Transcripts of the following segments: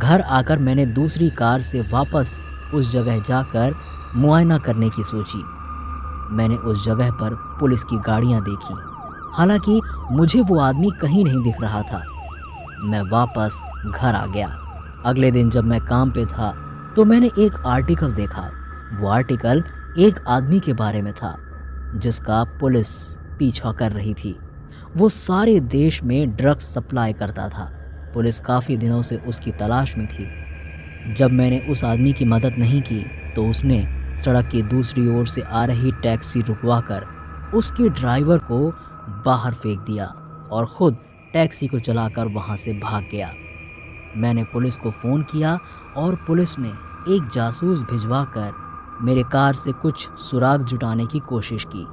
घर आकर मैंने दूसरी कार से वापस उस जगह जाकर मुआयना करने की सोची। मैंने उस जगह पर पुलिस की गाड़ियां देखी, हालांकि मुझे वो आदमी कहीं नहीं दिख रहा था। मैं वापस घर आ गया। अगले दिन जब मैं काम पे था तो मैंने एक आर्टिकल देखा। वो आर्टिकल एक आदमी के बारे में था जिसका पुलिस पीछा कर रही थी। वो सारे देश में ड्रग्स सप्लाई करता था। पुलिस काफ़ी दिनों से उसकी तलाश में थी। जब मैंने उस आदमी की मदद नहीं की तो उसने सड़क की दूसरी ओर से आ रही टैक्सी रुकवाकर उसके ड्राइवर को बाहर फेंक दिया और ख़ुद टैक्सी को चलाकर वहाँ से भाग गया। मैंने पुलिस को फ़ोन किया और पुलिस ने एक जासूस भिजवाकर मेरे कार से कुछ सुराग जुटाने की कोशिश की।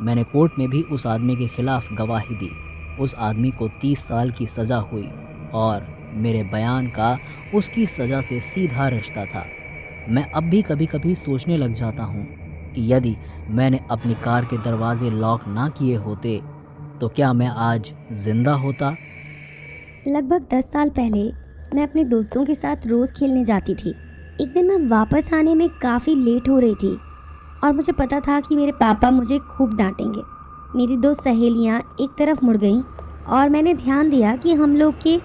मैंने कोर्ट में भी उस आदमी के खिलाफ गवाही दी। उस आदमी को 30 साल की सज़ा हुई और मेरे बयान का उसकी सज़ा से सीधा रिश्ता था। मैं अब भी कभी कभी सोचने लग जाता हूँ कि यदि मैंने अपनी कार के दरवाजे लॉक ना किए होते तो क्या मैं आज जिंदा होता। लगभग 10 साल पहले मैं अपने दोस्तों के साथ रोज़ खेलने जाती थी। एक दिन मैं वापस आने में काफ़ी लेट हो रही थी और मुझे पता था कि मेरे पापा मुझे खूब डांटेंगे। मेरी दो सहेलियां एक तरफ मुड़ गईं और मैंने ध्यान दिया कि हम लोग के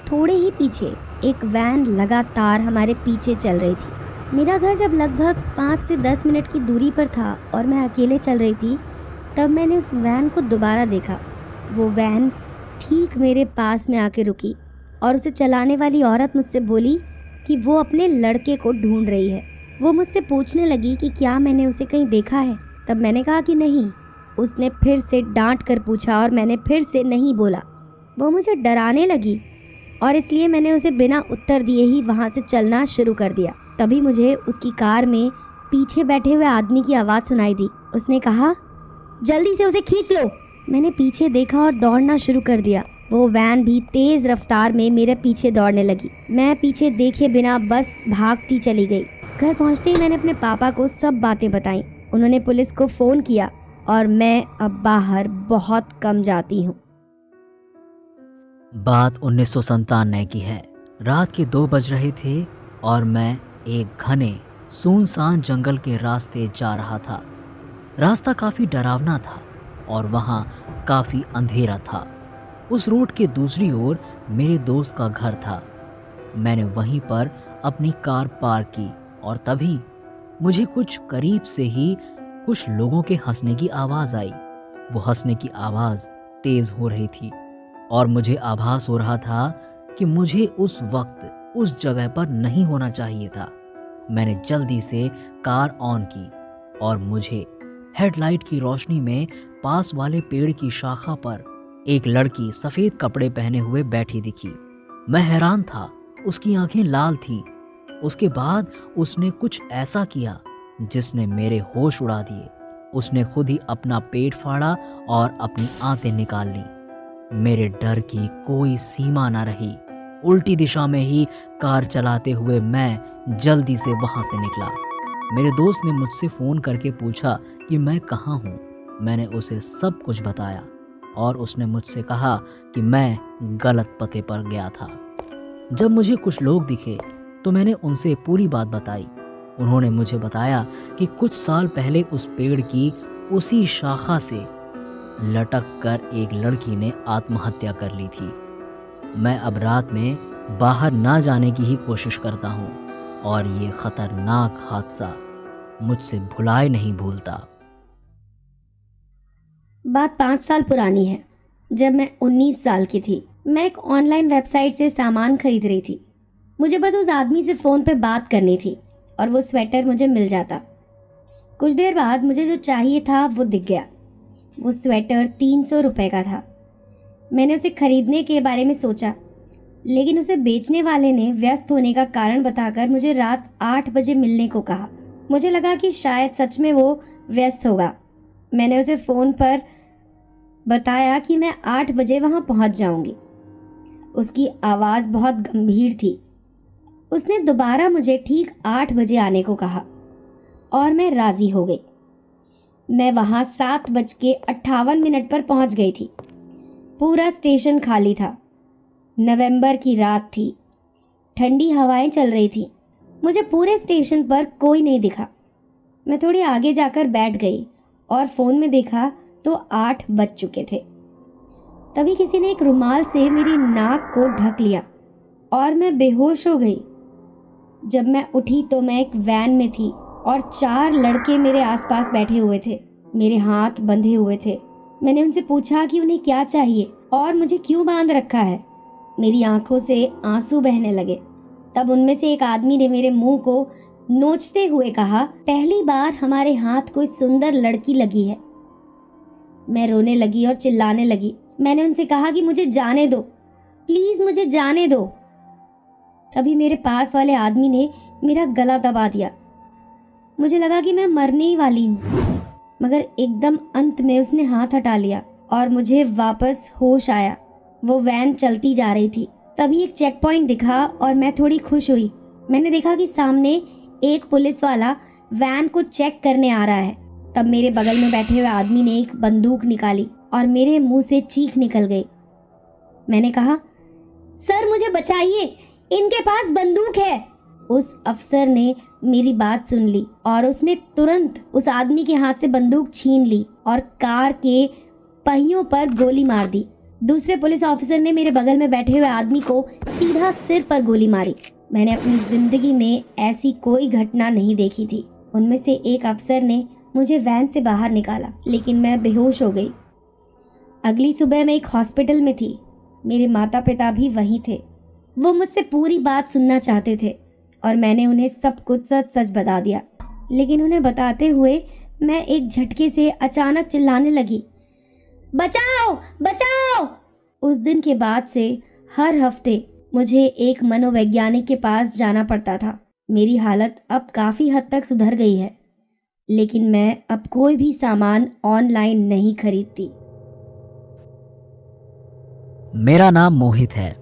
थोड़े ही पीछे एक वैन लगातार हमारे पीछे चल रही थी। मेरा घर जब लगभग 5 से 10 मिनट की दूरी पर था और मैं अकेले चल रही थी, तब मैंने उस वैन को दोबारा देखा। वो वैन ठीक मेरे पास में आके रुकी और उसे चलाने वाली औरत मुझसे बोली कि वो अपने लड़के को ढूंढ रही है। वो मुझसे पूछने लगी कि क्या मैंने उसे कहीं देखा है। तब मैंने कहा कि नहीं। उसने फिर से डांट कर पूछा और मैंने फिर से नहीं बोला। वो मुझे डराने लगी और इसलिए मैंने उसे बिना उत्तर दिए ही वहाँ से चलना शुरू कर दिया। तभी मुझे उसकी कार में पीछे बैठे हुए आदमी की आवाज़ सुनाई दी। उसने कहा, जल्दी से उसे खींच लो। मैंने पीछे देखा और दौड़ना शुरू कर दिया। वो वैन भी तेज़ रफ्तार में मेरे पीछे दौड़ने लगी। मैं पीछे देखे बिना बस भागती चली गई। घर पहुंचते ही मैंने अपने पापा को सब बातें बताईं। उन्होंने पुलिस को फ़ोन किया और मैं अब बाहर बहुत कम जाती हूँ। बात 1997 की है। रात के 2 बज रहे थे और मैं एक घने सुनसान जंगल के रास्ते जा रहा था। रास्ता काफ़ी डरावना था और वहाँ काफ़ी अंधेरा था। उस रोड के दूसरी ओर मेरे दोस्त का घर था। मैंने वहीं पर अपनी कार पार्क की और तभी मुझे कुछ करीब से ही कुछ लोगों के हंसने की आवाज़ आई। वो हंसने की आवाज़ तेज़ हो रही थी और मुझे आभास हो रहा था कि मुझे उस वक्त उस जगह पर नहीं होना चाहिए था। मैंने जल्दी से कार ऑन की और मुझे हेडलाइट की रोशनी में पास वाले पेड़ की शाखा पर एक लड़की सफ़ेद कपड़े पहने हुए बैठी दिखी। मैं हैरान था। उसकी आंखें लाल थीं। उसके बाद उसने कुछ ऐसा किया जिसने मेरे होश उड़ा दिए। उसने खुद ही अपना पेट फाड़ा और अपनी आंतें निकाल लीं। मेरे डर की कोई सीमा ना रही। उल्टी दिशा में ही कार चलाते हुए मैं जल्दी से वहां से निकला। मेरे दोस्त ने मुझसे फ़ोन करके पूछा कि मैं कहाँ हूँ। मैंने उसे सब कुछ बताया और उसने मुझसे कहा कि मैं गलत पते पर गया था। जब मुझे कुछ लोग दिखे तो मैंने उनसे पूरी बात बताई। उन्होंने मुझे बताया कि कुछ साल पहले उस पेड़ की उसी शाखा से लटक कर एक लड़की ने आत्महत्या कर ली थी। मैं अब रात में बाहर ना जाने की ही कोशिश करता हूँ और ये खतरनाक हादसा मुझसे भुलाए नहीं भूलता। बात 5 साल पुरानी है। जब मैं 19 साल की थी, मैं एक ऑनलाइन वेबसाइट से सामान खरीद रही थी। मुझे बस उस आदमी से फ़ोन पे बात करनी थी और वो स्वेटर मुझे मिल जाता। कुछ देर बाद मुझे जो चाहिए था वो दिख गया। वो स्वेटर 300 रुपये का था। मैंने उसे खरीदने के बारे में सोचा, लेकिन उसे बेचने वाले ने व्यस्त होने का कारण बताकर मुझे रात 8 बजे मिलने को कहा। मुझे लगा कि शायद सच में वो व्यस्त होगा। मैंने उसे फ़ोन पर बताया कि मैं 8 बजे वहाँ पहुँच जाऊँगी। उसकी आवाज़ बहुत गंभीर थी। उसने दोबारा मुझे ठीक 8 बजे आने को कहा और मैं राज़ी हो गई। मैं वहाँ 7:58 पर पहुँच गई थी। पूरा स्टेशन खाली था। नवंबर की रात थी। ठंडी हवाएं चल रही थी। मुझे पूरे स्टेशन पर कोई नहीं दिखा। मैं थोड़ी आगे जाकर बैठ गई और फ़ोन में देखा तो 8 बज चुके थे। तभी किसी ने एक रुमाल से मेरी नाक को ढक लिया और मैं बेहोश हो गई। जब मैं उठी तो मैं एक वैन में थी और 4 लड़के मेरे आसपास बैठे हुए थे, मेरे हाथ बंधे हुए थे। मैंने उनसे पूछा कि उन्हें क्या चाहिए और मुझे क्यों बांध रखा है। मेरी आंखों से आंसू बहने लगे। तब उनमें से एक आदमी ने मेरे मुंह को नोचते हुए कहा, पहली बार हमारे हाथ कोई सुंदर लड़की लगी है। मैं रोने लगी और चिल्लाने लगी। मैंने उनसे कहा कि मुझे जाने दो, प्लीज़ मुझे जाने दो। तभी मेरे पास वाले आदमी ने मेरा गला दबा दिया। मुझे लगा कि मैं मरने ही वाली हूँ, मगर एकदम अंत में उसने हाथ हटा लिया और मुझे वापस होश आया। वो वैन चलती जा रही थी। तभी एक चेक पॉइंट दिखा और मैं थोड़ी खुश हुई। मैंने देखा कि सामने एक पुलिस वाला वैन को चेक करने आ रहा है। तब मेरे बगल में बैठे हुए आदमी ने एक बंदूक निकाली और मेरे मुंह से चीख निकल गई। मैंने कहा, सर मुझे बचाइए, इनके पास बंदूक है। उस अफसर ने मेरी बात सुन ली और उसने तुरंत उस आदमी के हाथ से बंदूक छीन ली और कार के पहियों पर गोली मार दी। दूसरे पुलिस ऑफिसर ने मेरे बगल में बैठे हुए आदमी को सीधा सिर पर गोली मारी। मैंने अपनी ज़िंदगी में ऐसी कोई घटना नहीं देखी थी। उनमें से एक अफसर ने मुझे वैन से बाहर निकाला, लेकिन मैं बेहोश हो गई। अगली सुबह मैं एक हॉस्पिटल में थी। मेरे माता पिता भी वहीं थे। वो मुझसे पूरी बात सुनना चाहते थे और मैंने उन्हें सब कुछ सच सच बता दिया। लेकिन उन्हें बताते हुए मैं एक झटके से अचानक चिल्लाने लगी, बचाओ बचाओ। उस दिन के बाद से हर हफ्ते मुझे एक मनोवैज्ञानिक के पास जाना पड़ता था। मेरी हालत अब काफ़ी हद तक सुधर गई है, लेकिन मैं अब कोई भी सामान ऑनलाइन नहीं खरीदती। मेरा नाम मोहित है।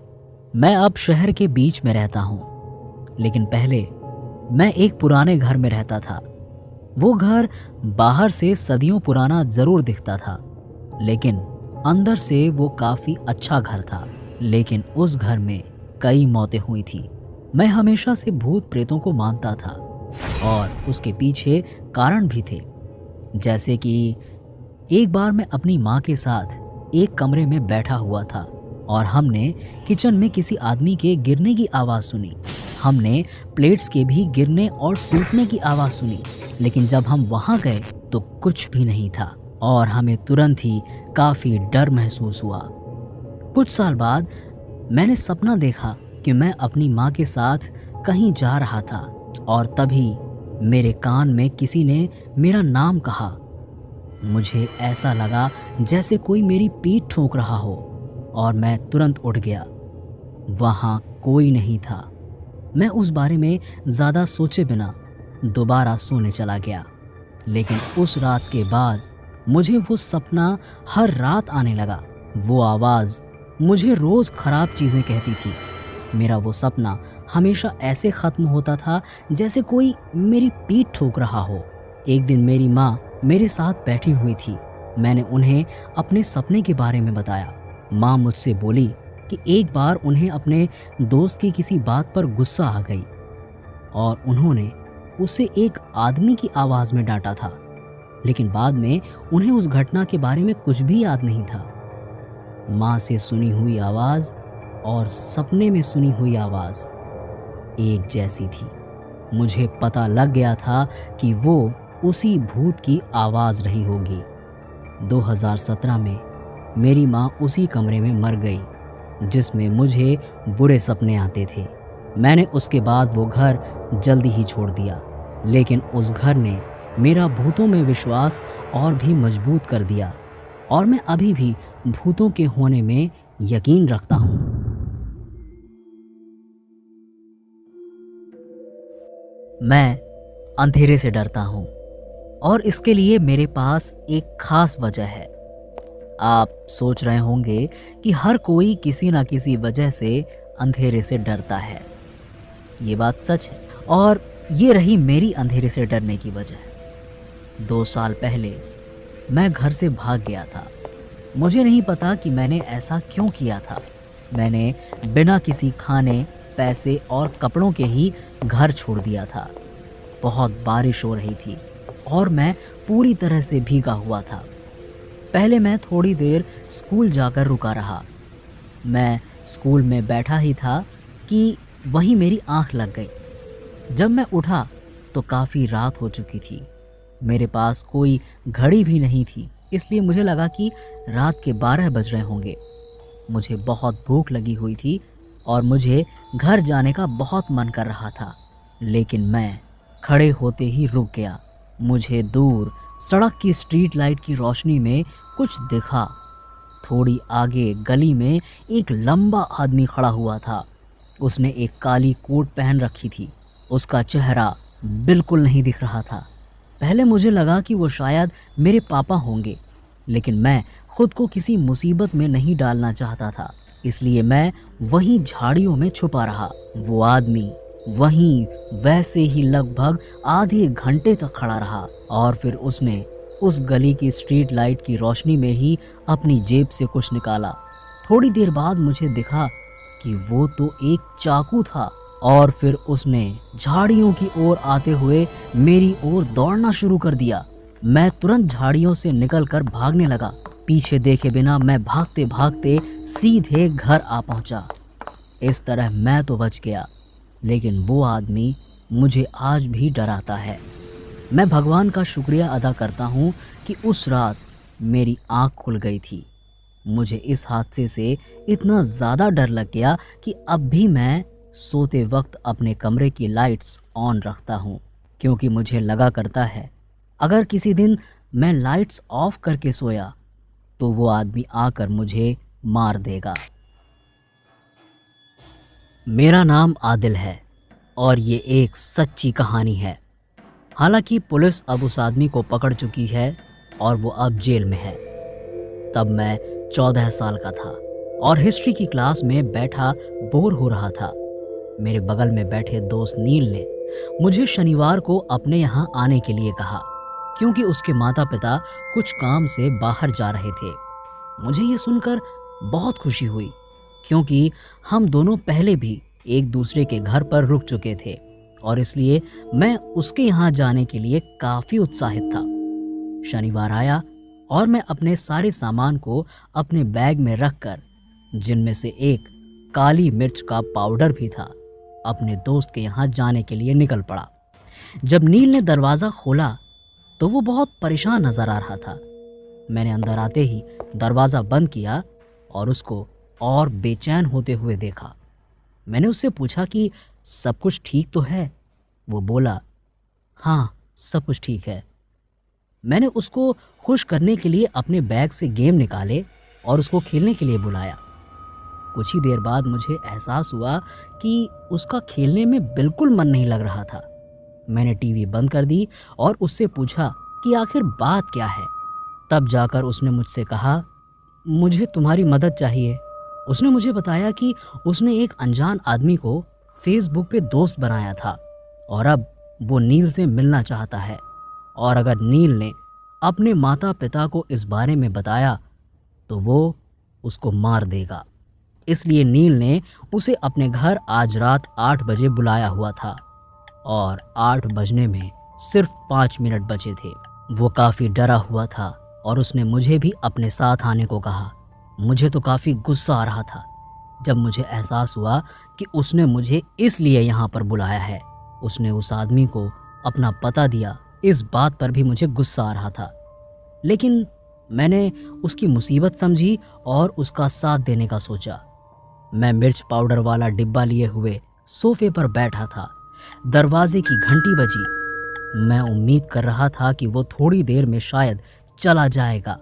मैं अब शहर के बीच में रहता हूँ, लेकिन पहले मैं एक पुराने घर में रहता था। वो घर बाहर से सदियों पुराना जरूर दिखता था, लेकिन अंदर से वो काफ़ी अच्छा घर था। लेकिन उस घर में कई मौतें हुई थी। मैं हमेशा से भूत प्रेतों को मानता था और उसके पीछे कारण भी थे। जैसे कि एक बार मैं अपनी माँ के साथ एक कमरे में बैठा हुआ था और हमने किचन में किसी आदमी के गिरने की आवाज़ सुनी। हमने प्लेट्स के भी गिरने और टूटने की आवाज़ सुनी, लेकिन जब हम वहाँ गए तो कुछ भी नहीं था और हमें तुरंत ही काफ़ी डर महसूस हुआ। कुछ साल बाद मैंने सपना देखा कि मैं अपनी माँ के साथ कहीं जा रहा था और तभी मेरे कान में किसी ने मेरा नाम कहा। मुझे ऐसा लगा जैसे कोई मेरी पीठ ठोक रहा हो और मैं तुरंत उठ गया। वहाँ कोई नहीं था। मैं उस बारे में ज़्यादा सोचे बिना दोबारा सोने चला गया। लेकिन उस रात के बाद मुझे वो सपना हर रात आने लगा। वो आवाज़ मुझे रोज़ ख़राब चीज़ें कहती थी। मेरा वो सपना हमेशा ऐसे ख़त्म होता था जैसे कोई मेरी पीठ ठोक रहा हो। एक दिन मेरी माँ मेरे साथ बैठी हुई थी। मैंने उन्हें अपने सपने के बारे में बताया। माँ मुझसे बोली कि एक बार उन्हें अपने दोस्त की किसी बात पर गुस्सा आ गई और उन्होंने उसे एक आदमी की आवाज़ में डांटा था, लेकिन बाद में उन्हें उस घटना के बारे में कुछ भी याद नहीं था। माँ से सुनी हुई आवाज़ और सपने में सुनी हुई आवाज़ एक जैसी थी। मुझे पता लग गया था कि वो उसी भूत की आवाज़ रही होगी। 2017 में मेरी माँ उसी कमरे में मर गई जिसमें मुझे बुरे सपने आते थे। मैंने उसके बाद वो घर जल्दी ही छोड़ दिया, लेकिन उस घर ने मेरा भूतों में विश्वास और भी मजबूत कर दिया और मैं अभी भी भूतों के होने में यकीन रखता हूँ। मैं अंधेरे से डरता हूँ और इसके लिए मेरे पास एक खास वजह है। आप सोच रहे होंगे कि हर कोई किसी न किसी वजह से अंधेरे से डरता है। ये बात सच है और ये रही मेरी अंधेरे से डरने की वजह। 2 साल पहले मैं घर से भाग गया था। मुझे नहीं पता कि मैंने ऐसा क्यों किया था। मैंने बिना किसी खाने पैसे और कपड़ों के ही घर छोड़ दिया था। बहुत बारिश हो रही थी और मैं पूरी तरह से भीगा हुआ था। पहले मैं थोड़ी देर स्कूल जाकर रुका रहा। मैं स्कूल में बैठा ही था कि वहीं मेरी आंख लग गई। जब मैं उठा तो काफ़ी रात हो चुकी थी। मेरे पास कोई घड़ी भी नहीं थी, इसलिए मुझे लगा कि रात के 12 बज रहे होंगे। मुझे बहुत भूख लगी हुई थी और मुझे घर जाने का बहुत मन कर रहा था, लेकिन मैं खड़े होते ही रुक गया। मुझे दूर सड़क की स्ट्रीट लाइट की रोशनी में कुछ दिखा। थोड़ी आगे गली में एक लंबा आदमी खड़ा हुआ था। उसने एक काली कोट पहन रखी थी। उसका चेहरा बिल्कुल नहीं दिख रहा था। पहले मुझे लगा कि वो शायद मेरे पापा होंगे, लेकिन मैं खुद को किसी मुसीबत में नहीं डालना चाहता था, इसलिए मैं वहीं झाड़ियों में छुपा रहा। वो आदमी वहीं वैसे ही लगभग आधे घंटे तक खड़ा रहा और फिर उसने उस गली की स्ट्रीट लाइट की रोशनी में ही अपनी जेब से कुछ निकाला। थोड़ी देर बाद मुझे दिखा कि वो तो एक चाकू था और फिर उसने झाड़ियों की ओर आते हुए मेरी ओर दौड़ना शुरू कर दिया। मैं तुरंत झाड़ियों से निकलकर भागने लगा। पीछे देखे बिना मैं भागते भागते सीधे घर आ पहुंचा। इस तरह मैं तो बच गया, लेकिन वो आदमी मुझे आज भी डराता है। मैं भगवान का शुक्रिया अदा करता हूँ कि उस रात मेरी आँख खुल गई थी। मुझे इस हादसे से इतना ज़्यादा डर लग गया कि अब भी मैं सोते वक्त अपने कमरे की लाइट्स ऑन रखता हूँ, क्योंकि मुझे लगा करता है अगर किसी दिन मैं लाइट्स ऑफ करके सोया तो वो आदमी आकर मुझे मार देगा। मेरा नाम आदिल है और ये एक सच्ची कहानी है। हालांकि पुलिस अब उस आदमी को पकड़ चुकी है और वो अब जेल में है। तब मैं 14 साल का था और हिस्ट्री की क्लास में बैठा बोर हो रहा था। मेरे बगल में बैठे दोस्त नील ने मुझे शनिवार को अपने यहाँ आने के लिए कहा, क्योंकि उसके माता पिता कुछ काम से बाहर जा रहे थे। मुझे ये सुनकर बहुत खुशी हुई, क्योंकि हम दोनों पहले भी एक दूसरे के घर पर रुक चुके थे और इसलिए मैं उसके यहाँ जाने के लिए काफ़ी उत्साहित था। शनिवार आया और मैं अपने सारे सामान को अपने बैग में रखकर, जिनमें से एक काली मिर्च का पाउडर भी था, अपने दोस्त के यहाँ जाने के लिए निकल पड़ा। जब नील ने दरवाज़ा खोला तो वो बहुत परेशान नज़र आ रहा था। मैंने अंदर आते ही दरवाज़ा बंद किया और उसको और बेचैन होते हुए देखा। मैंने उससे पूछा कि सब कुछ ठीक तो है? वो बोला, हाँ सब कुछ ठीक है। मैंने उसको खुश करने के लिए अपने बैग से गेम निकाले और उसको खेलने के लिए बुलाया। कुछ ही देर बाद मुझे एहसास हुआ कि उसका खेलने में बिल्कुल मन नहीं लग रहा था। मैंने टीवी बंद कर दी और उससे पूछा कि आखिर बात क्या है। तब जाकर उसने मुझसे कहा, मुझे तुम्हारी मदद चाहिए। उसने मुझे बताया कि उसने एक अनजान आदमी को फेसबुक पे दोस्त बनाया था और अब वो नील से मिलना चाहता है, और अगर नील ने अपने माता पिता को इस बारे में बताया तो वो उसको मार देगा। इसलिए नील ने उसे अपने घर आज रात 8 बजे बुलाया हुआ था और 8 बजने में सिर्फ 5 मिनट बचे थे। वो काफ़ी डरा हुआ था और उसने मुझे भी अपने साथ आने को कहा। मुझे तो काफ़ी गुस्सा आ रहा था जब मुझे एहसास हुआ कि उसने मुझे इसलिए यहाँ पर बुलाया है। उसने उस आदमी को अपना पता दिया, इस बात पर भी मुझे गुस्सा आ रहा था, लेकिन मैंने उसकी मुसीबत समझी और उसका साथ देने का सोचा। मैं मिर्च पाउडर वाला डिब्बा लिए हुए सोफे पर बैठा था। दरवाजे की घंटी बजी। मैं उम्मीद कर रहा था कि वो थोड़ी देर में शायद चला जाएगा,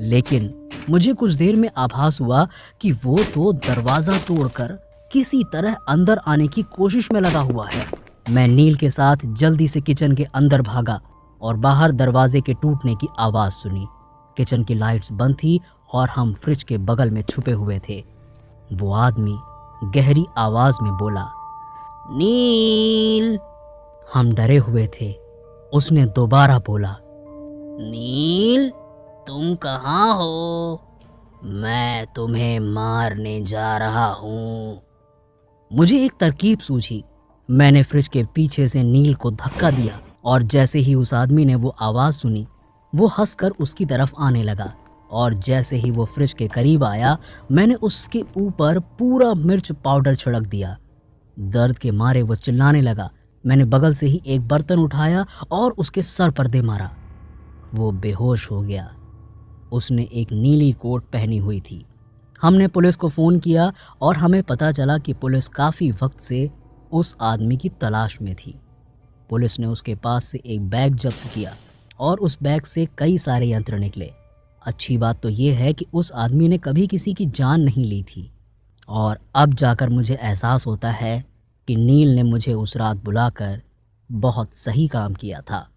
लेकिन मुझे कुछ देर में आभास हुआ कि वो तो दरवाज़ा तोड़कर किसी तरह अंदर आने की कोशिश में लगा हुआ है। मैं नील के साथ जल्दी से किचन के अंदर भागा और बाहर दरवाजे के टूटने की आवाज़ सुनी। किचन की लाइट्स बंद थी और हम फ्रिज के बगल में छुपे हुए थे। वो आदमी गहरी आवाज़ में बोला, नील। हम डरे हुए थे। उसने दोबारा बोला, नील तुम कहाँ हो? मैं तुम्हें मारने जा रहा हूँ। मुझे एक तरकीब सूझी। मैंने फ्रिज के पीछे से नील को धक्का दिया और जैसे ही उस आदमी ने वो आवाज़ सुनी, वो हंसकर उसकी तरफ आने लगा और जैसे ही वो फ्रिज के करीब आया, मैंने उसके ऊपर पूरा मिर्च पाउडर छिड़क दिया। दर्द के मारे वो चिल्लाने लगा। मैंने बगल से ही एक बर्तन उठाया और उसके सर पर दे मारा। वो बेहोश हो गया। उसने एक नीली कोट पहनी हुई थी। हमने पुलिस को फ़ोन किया और हमें पता चला कि पुलिस काफ़ी वक्त से उस आदमी की तलाश में थी। पुलिस ने उसके पास से एक बैग जब्त किया और उस बैग से कई सारे यंत्र निकले। अच्छी बात तो ये है कि उस आदमी ने कभी किसी की जान नहीं ली थी। और अब जाकर मुझे एहसास होता है कि नील ने मुझे उस रात बुलाकर बहुत सही काम किया था।